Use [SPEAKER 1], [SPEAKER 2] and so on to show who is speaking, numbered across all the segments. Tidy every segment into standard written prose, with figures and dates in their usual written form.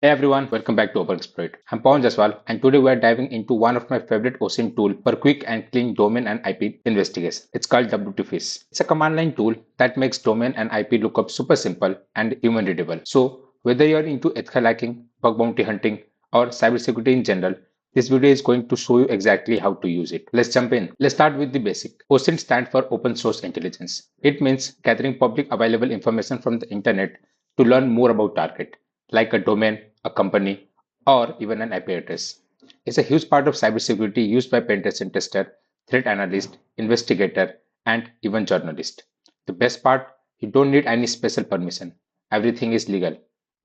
[SPEAKER 1] Hey everyone, welcome back to OpenExploit. I'm Pawan Jaswal, and today we are diving into one of my favorite OSINT tool for quick and clean domain and IP investigation. It's called Wtfis. It's a command line tool that makes domain and IP lookup super simple and human readable. So whether you're into ethical hacking, bug bounty hunting, or cybersecurity in general, this video is going to show you exactly how to use it. Let's jump in. Let's start with the basic. OSINT stands for Open Source Intelligence. It means gathering public available information from the internet to learn more about target, like a domain, a company, or even an IP address. It's a huge part of cybersecurity used by pen tester, threat analyst, investigator, and even journalist. The best part, you don't need any special permission. Everything is legal,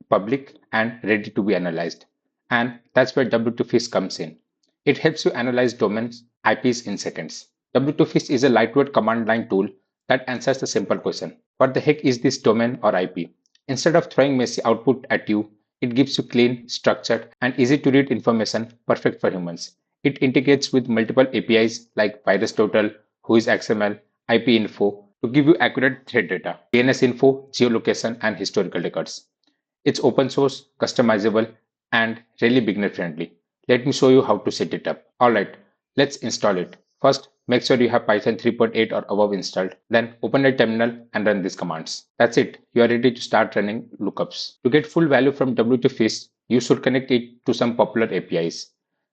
[SPEAKER 1] public, and ready to be analyzed. And that's where W2Fish comes in. It helps you analyze domains, IPs in seconds. W2Fish is a lightweight command line tool that answers the simple question: what the heck is this domain or IP? Instead of throwing messy output at you, it gives you clean, structured, and easy to read information perfect for humans. It integrates with multiple APIs like VirusTotal, WHOIS XML, IP info to give you accurate threat data, DNS info, geolocation, and historical records. It's open source, customizable, and really beginner friendly. Let me show you how to set it up. Alright, let's install it. First, make sure you have Python 3.8 or above installed. Then open a terminal and run these commands. That's it. You are ready to start running lookups. To get full value from W2Fish, you should connect it to some popular APIs.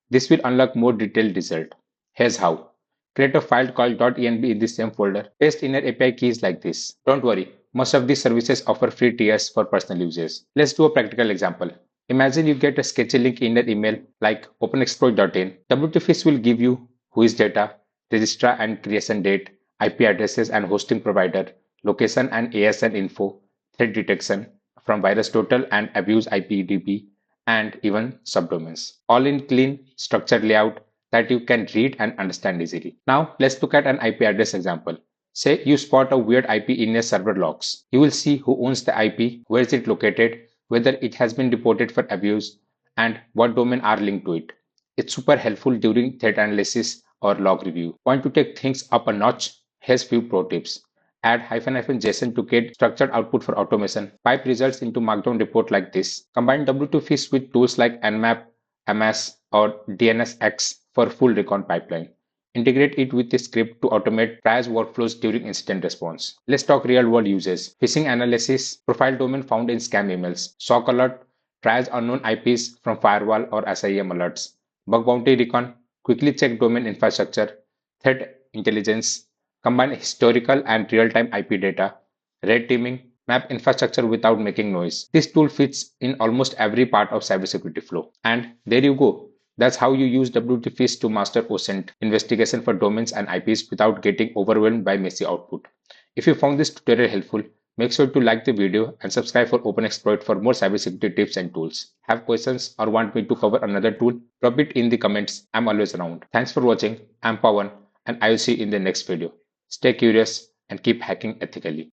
[SPEAKER 1] This will unlock more detailed result. Here's how. Create a file called .env in the same folder. Paste inner API keys like this. Don't worry, most of these services offer free tiers for personal users. Let's do a practical example. Imagine you get a sketchy link in your email like openexploit.in. W2Fish will give you WHOIS data, registrar and creation date, IP addresses and hosting provider, location and ASN info, threat detection from VirusTotal and Abuse IPDB, and even subdomains. All in clean, structured layout that you can read and understand easily. Now, let's look at an IP address example. Say you spot a weird IP in your server logs. You will see who owns the IP, where is it located, whether it has been reported for abuse, and what domain are linked to it. It's super helpful during threat analysis or log review. Want to take things up a notch? Here's few pro tips. Add -JSON to get structured output for automation. Pipe results into Markdown report like this. Combine W2Fish with tools like Nmap, MS, or DNSX for full recon pipeline. Integrate it with a script to automate triage workflows during incident response. Let's talk real-world uses. Phishing analysis, profile domain found in scam emails, SOC alert, triage unknown IPs from firewall or SIEM alerts, bug bounty recon, quickly check domain infrastructure, threat intelligence, combine historical and real-time IP data, red teaming, map infrastructure without making noise. This tool fits in almost every part of cybersecurity flow. And there you go. That's how you use WTFis to master OSINT investigation for domains and IPs without getting overwhelmed by messy output. If you found this tutorial helpful, make sure to like the video and subscribe for OpenExploit for more cybersecurity tips and tools. Have questions or want me to cover another tool? Drop it in the comments. I'm always around. Thanks for watching. I'm Pawan and I will see you in the next video. Stay curious and keep hacking ethically.